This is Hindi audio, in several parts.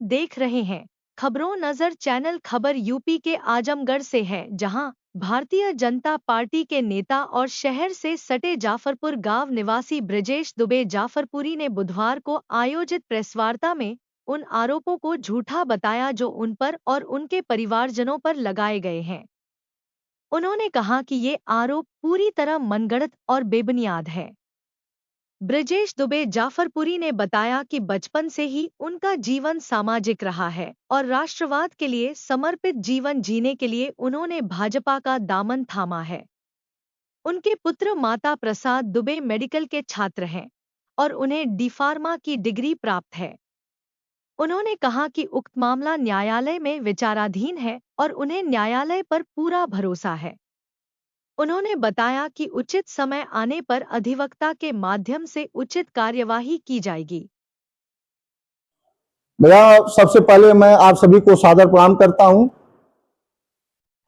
देख रहे हैं खबरों नजर चैनल। खबर यूपी के आजमगढ़ से है, जहां भारतीय जनता पार्टी के नेता और शहर से सटे जाफरपुर गांव निवासी ब्रजेश दुबे जाफरपुरी ने बुधवार को आयोजित प्रेसवार्ता में उन आरोपों को झूठा बताया जो उन पर और उनके परिवारजनों पर लगाए गए हैं। उन्होंने कहा कि ये आरोप पूरी तरह मनगढ़ंत और बेबुनियाद है। ब्रजेश दुबे जाफरपुरी ने बताया कि बचपन से ही उनका जीवन सामाजिक रहा है और राष्ट्रवाद के लिए समर्पित जीवन जीने के लिए उन्होंने भाजपा का दामन थामा है। उनके पुत्र माता प्रसाद दुबे मेडिकल के छात्र हैं और उन्हें डी.फार्मा की डिग्री प्राप्त है। उन्होंने कहा कि उक्त मामला न्यायालय में विचाराधीन है और उन्हें न्यायालय पर पूरा भरोसा है। उन्होंने बताया कि उचित समय आने पर अधिवक्ता के माध्यम से उचित कार्यवाही की जाएगी। भैया, सबसे पहले मैं आप सभी को सादर प्रणाम करता हूं।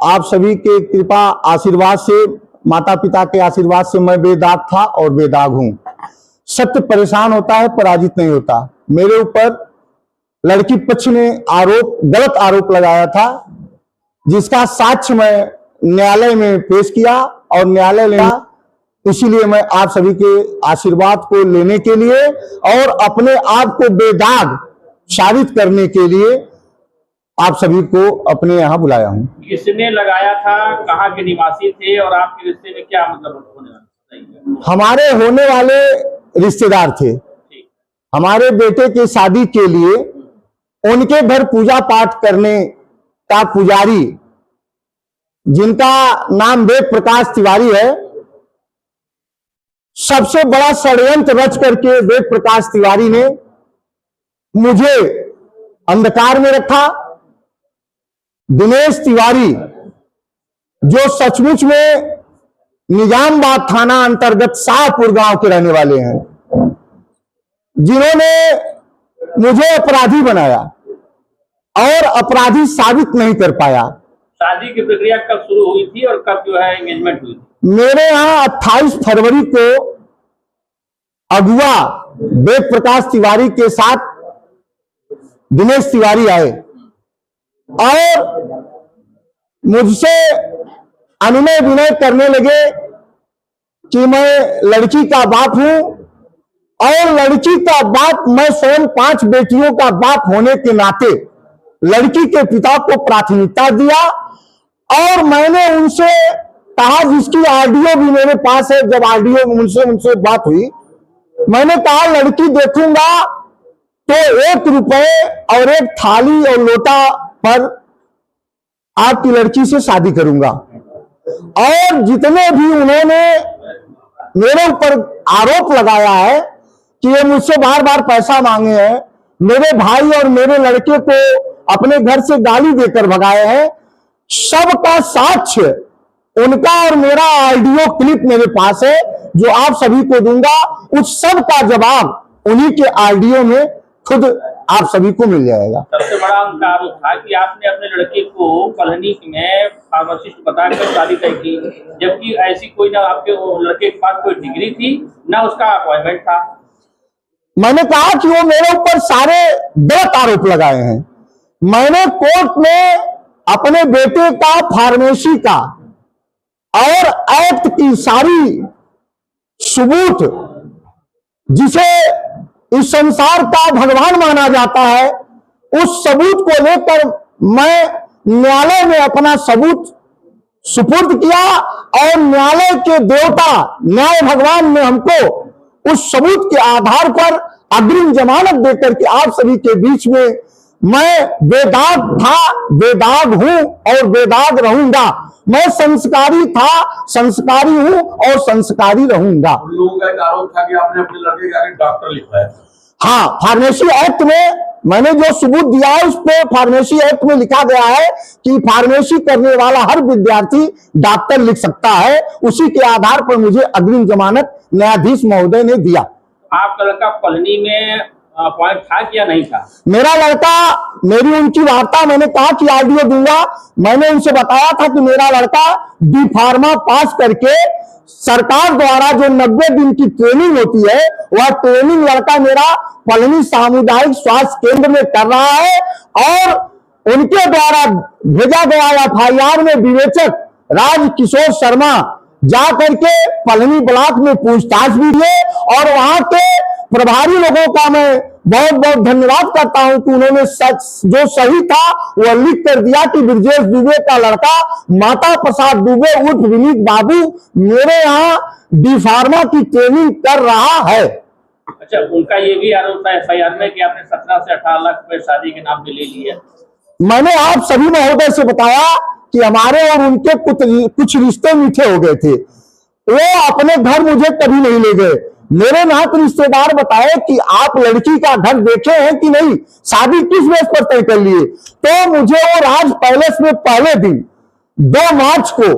आप सभी के कृपा आशीर्वाद से, माता पिता के आशीर्वाद से मैं बेदाग था और बेदाग हूं। सत्य परेशान होता है, पराजित नहीं होता। मेरे ऊपर लड़की पक्ष ने गलत आरोप लगाया था, जिसका साक्ष्य मैं न्यायालय में पेश किया और न्यायालय ने, इसीलिए मैं आप सभी के आशीर्वाद को लेने के लिए और अपने आप को बेदाग साबित करने के लिए आप सभी को अपने यहाँ बुलाया हूँ। किसने लगाया था, कहाँ के निवासी थे और आपके रिश्ते में क्या मतलब होने वाला? हमारे होने वाले रिश्तेदार थे। हमारे बेटे की शादी के लिए उनके घर पूजा पाठ करने का पुजारी, जिनका नाम वेद प्रकाश तिवारी है, सबसे बड़ा षड्यंत्र रच करके वेद प्रकाश तिवारी ने मुझे अंधकार में रखा। दिनेश तिवारी, जो सचमुच में निजामबाद थाना अंतर्गत शाहपुर गांव के रहने वाले हैं, जिन्होंने मुझे अपराधी बनाया और अपराधी साबित नहीं कर पाया। शादी की प्रक्रिया कब शुरू हुई थी और कब जो है एंगेजमेंट हुई थी? मेरे यहाँ 28 फरवरी को अगुआ वेद प्रकाश तिवारी के साथ दिनेश तिवारी आए और मुझसे अनुनय विनय करने लगे कि मैं लड़की का बाप हूं और लड़की का बाप मैं स्वयं 5 बेटियों का बाप होने के नाते लड़की के पिता को प्राथमिकता दिया। और मैंने उनसे कहा, जिसकी ऑडियो भी मेरे पास है, जब ऑडियो उनसे बात हुई, मैंने कहा लड़की देखूंगा तो 1 रुपए और 1 थाली और लोटा पर आपकी लड़की से शादी करूंगा। और जितने भी उन्होंने मेरे ऊपर आरोप लगाया है कि ये मुझसे बार बार पैसा मांगे हैं, मेरे भाई और मेरे लड़के को अपने घर से गाली देकर भगाए हैं, सबका साक्ष्य उनका और मेरा ऑडियो क्लिप मेरे पास है, जो आप सभी को दूंगा। उस सब का जवाब उन्हीं के ऑडियो में खुद आप सभी को मिल जाएगा। सबसे बड़ा उनका आरोप था कि आपने अपने लड़के को कल्हनी में फार्मासिस्ट बताकर शादी तय की, जबकि ऐसी कोई ना आपके लड़के के पास कोई डिग्री थी, ना उसका अपॉइंटमेंट था। मैंने कहा कि वो मेरे ऊपर सारे गलत आरोप लगाए हैं। मैंने कोर्ट में अपने बेटे का फार्मेसी का और एक्ट की सारी सबूत, जिसे इस संसार का भगवान माना जाता है, उस सबूत को लेकर मैं न्यायालय में अपना सबूत सुपुर्द किया और न्यायालय के देवता न्याय भगवान ने हमको उस सबूत के आधार पर अग्रिम जमानत देकर के आप सभी के बीच में मैं बेदाग था, बेदाग हूं और बेदाग रहूंगा। मैं संस्कारी था, संस्कारी हूं और संस्कारी रहूंगा। लोगों का एक आरोप था कि आपने अपने लड़के के आगे डॉक्टर लिखा है। हाँ, फार्मेसी एक्ट में मैंने जो सबूत दिया है, उस पे फार्मेसी एक्ट में लिखा गया है कि फार्मेसी करने वाला हर विद्यार्थी डॉक्टर लिख सकता है। उसी के आधार पर मुझे अग्रिम जमानत न्यायाधीश महोदय ने दिया। आपका लड़का कॉलोनी में अपॉइंट था या नहीं था? मेरा लड़का, मेरी उनकी वार्ता मैंने कहा कि ऑडियो दूंगा। मैंने उनसे बताया था कि मेरा लड़का डी.फार्मा पास करके सरकार द्वारा जो 90 दिन की ट्रेनिंग होती है, वह ट्रेनिंग लड़का मेरा पलनी सामुदायिक स्वास्थ्य केंद्र में कर रहा है और उनके द्वारा भेजा गया एफआईआर में विवेचक राज किशोर शर्मा जा करके पलनी ब्लॉक में पूछताछ भी किए और वहां के प्रभारी लोगों का मैं बहुत बहुत धन्यवाद करता हूं कि उन्होंने सच जो सही था वह लिख कर दिया कि ब्रजेश दुबे का लड़का माता प्रसाद दुबे उर्फ विनीत बाबू मेरे यहाँ डी फार्मा की ट्रेनिंग कर रहा है। अच्छा, उनका ये भी आरोप था एफआईआर में कि आपने 17 से 18 लाख रुपए शादी के नाम पे ले लिए। मैंने आप सभी महोदय से बताया कि हमारे और उनके कुछ रिश्ते मीठे हो गए थे। वो अपने घर मुझे कभी नहीं ले गए। मेरे नात रिश्तेदार बताए कि आप लड़की का घर देखे हैं कि नहीं, शादी किस बेस पर तय कर लिए। तो मुझे वो राज पैलेस में पहले दिन 2 मार्च को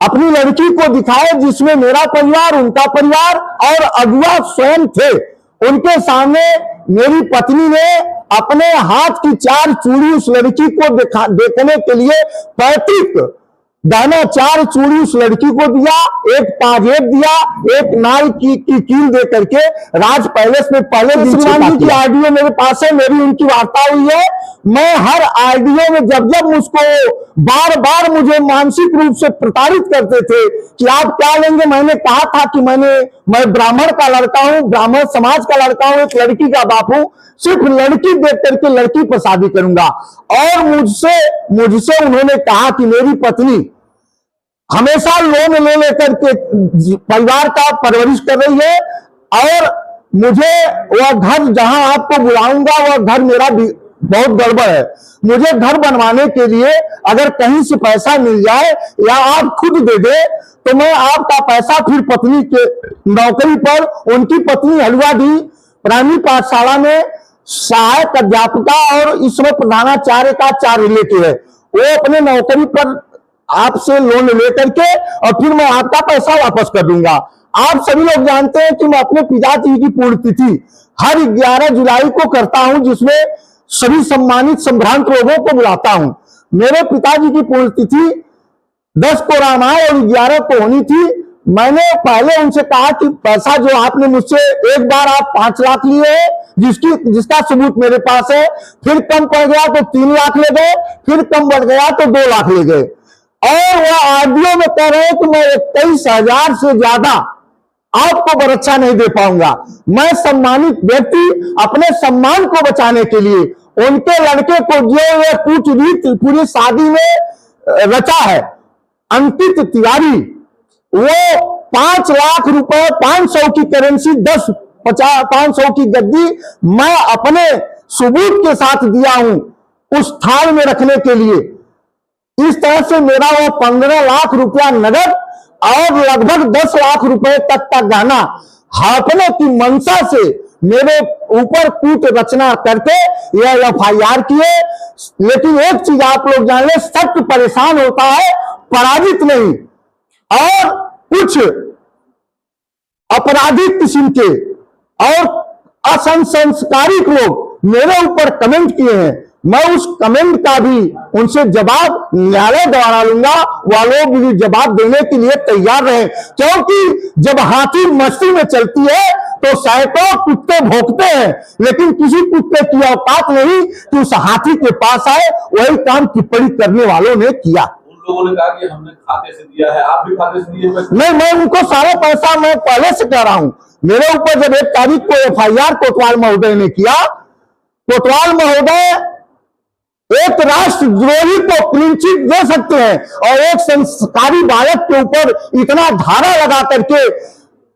अपनी लड़की को दिखाए, जिसमें मेरा परिवार, उनका परिवार और अगुआ स्वयं थे। उनके सामने मेरी पत्नी ने अपने हाथ की 4 चूड़ी उस लड़की को देखने के लिए पैतृक गहना 4 चूड़ी उस लड़की को दिया, एक पाजेब दिया, एक नाल की कील दे करके राज पैलेस में पहले दिन की आईडियो मेरे पास है, मेरी उनकी वार्ता हुई है। मैं हर आईडियो में जब जब मुझको बार बार मुझे मानसिक रूप से प्रताड़ित करते थे कि आप क्या लेंगे, मैंने कहा था कि मैं ब्राह्मण का लड़का हूं, ब्राह्मण समाज का लड़का हूं, एक लड़की का बाप हूं, सिर्फ लड़की देख करके लड़की पर शादी करूंगा। और मुझसे उन्होंने कहा कि मेरी पत्नी हमेशा लोन ले लेकर के परिवार का परवरिश कर रही है और मुझे वह घर जहां आपको बुलाऊंगा वह घर मेरा बहुत गड़बड़ है। मुझे घर बनवाने के लिए अगर कहीं से पैसा मिल जाए या आप खुद दे दे तो मैं आपका पैसा फिर पत्नी के नौकरी पर, उनकी पत्नी हलुआडीह प्राइमरी पाठशाला में सहायक अध्यापिका और इस समय प्रधानाचार्य का 4 रिलेटिव है, वो अपने नौकरी पर आपसे लोन लेकर के और फिर मैं आपका पैसा वापस कर दूंगा। आप सभी लोग जानते हैं कि मैं अपने पिताजी की पुण्यतिथि हर 11 जुलाई को करता हूं, जिसमें सभी सम्मानित संभ्रांत लोगों को बुलाता हूं। मेरे पिताजी की पुण्यतिथि 10 को रामायण और 11 को होनी थी। मैंने पहले उनसे कहा कि पैसा जो आपने मुझसे एक बार आप 5 लाख लिए हैं, जिसका सबूत मेरे पास है, फिर कम पड़ गया तो 3 लाख ले गए, फिर कम बढ़ गया तो 2 लाख ले गए और वह आरडीओ में कह रहे हैं कि मैं 21,000 से ज्यादा आपको बरच्छा नहीं दे पाऊंगा। मैं सम्मानित व्यक्ति अपने सम्मान को बचाने के लिए उनके लड़के को जो ये कूटनीति पूरी शादी में रचा है, अंकित तिवारी, वो 5 लाख रुपए 500 की करेंसी 500 की गद्दी मैं अपने सबूत के साथ दिया हूं उस थाल में रखने के लिए। इस तरह से मेरा वो 15 लाख रुपया नगद और लगभग 10 लाख रुपए तक का गहना हाथने की मंशा से मेरे ऊपर कूट रचना करके यह एफआईआर किए। लेकिन एक चीज आप लोग जान ले, सत्य परेशान होता है, पराजित नहीं। और कुछ अपराधिक किस्म के और असंस्कारिक लोग मेरे ऊपर कमेंट किए हैं, मैं उस कमेंट का भी उनसे जवाब न्यायालय द्वारा लूंगा। वह लोग भी जवाब देने के लिए तैयार रहे, क्योंकि जब हाथी मस्ती में चलती है तो सैकड़ों कुत्ते भौंकते हैं, लेकिन किसी कुत्ते की औकात नहीं कि उस हाथी के पास आए। वही काम टिप्पणी करने वालों ने किया। उन लोगों ने कहा कि हमने खाते से दिया है, आप भी खाते से दिए? नहीं, मैं उनको सारा पैसा मैं पहले से कह रहा हूं। मेरे ऊपर जब 1 तारीख को एफआईआर कोतवाल महोदय ने किया, कोतवाल महोदय एक राष्ट्रद्रोही को क्लीन चिट दे सकते हैं और एक संस्कारी बालक के ऊपर इतना धारा लगा करके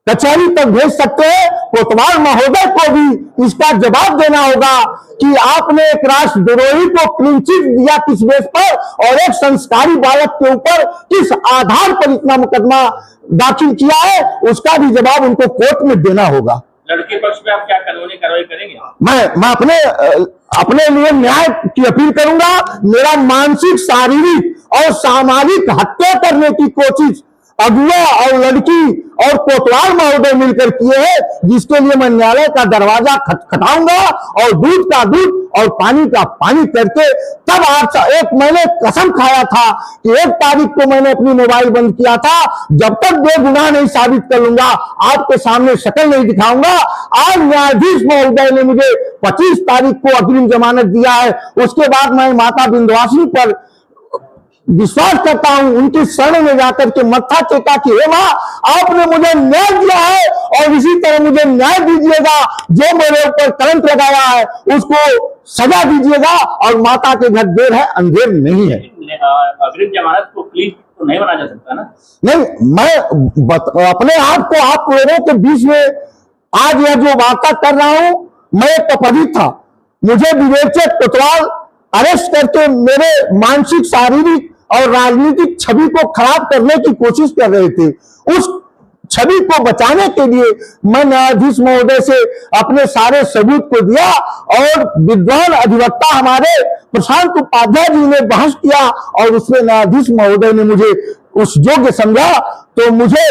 कचहरी तक भेज सकते हैं। कोतवाल महोदय को भी इसका जवाब देना होगा कि आपने एक राष्ट्रद्रोही को क्लीन चिट दिया किस बेस पर और एक संस्कारी बालक के ऊपर किस आधार पर इतना मुकदमा दाखिल किया है, उसका भी जवाब उनको कोर्ट में देना होगा। लड़के पक्ष में आप क्या कानूनी कार्रवाई करेंगे? मैं अपने लिए न्याय की अपील करूंगा। मेरा मानसिक, शारीरिक और सामाजिक हत्या करने की कोशिश अगुआ और लड़की और कोतवाल महोदय मिलकर किए हैं, जिसके लिए मैं न्यायालय का दरवाजा खटखटाऊंगा और दूध का दूध और पानी का पानी करके तब आप एक मैंने कसम खाया था कि 1 तारीख को मैंने अपनी मोबाइल बंद किया था, जब तक बेगुनाह नहीं साबित कर लूंगा आपके सामने शक्ल नहीं दिखाऊंगा। आज न्यायाधीश महोदय ने मुझे 25 तारीख को अग्रिम जमानत दिया है। उसके बाद मैं माता विंध्यवासिनी पर विश्वास करता हूं, उनकी शरण में जाकर के मत्था टेका कि हे मां, आपने मुझे न्याय दिया है और इसी तरह मुझे न्याय दीजिएगा। जो मेरे ऊपर कलंक लगाया है उसको सजा दीजिएगा और माता के घर देर है अंधेर नहीं है। अग्रिम जमानत को क्लीन तो नहीं बना जा सकता ना? नहीं, मैं अपने आप को आप लोगों के बीच में आज यह जो वार्ता कर रहा हूं, मैं एक अपराधी था। मुझे विवेचक कोतवाल अरेस्ट करके मेरे मानसिक, शारीरिक और राजनीतिक छवि को खराब करने की कोशिश कर रहे थे। उस छवि को बचाने के लिए मैं न्यायाधीश महोदय से अपने सारे सबूत को दिया और विद्वान अधिवक्ता हमारे प्रशांत उपाध्याय जी ने बहस किया और उसमें न्यायाधीश महोदय ने मुझे उस योग्य समझा। तो मुझे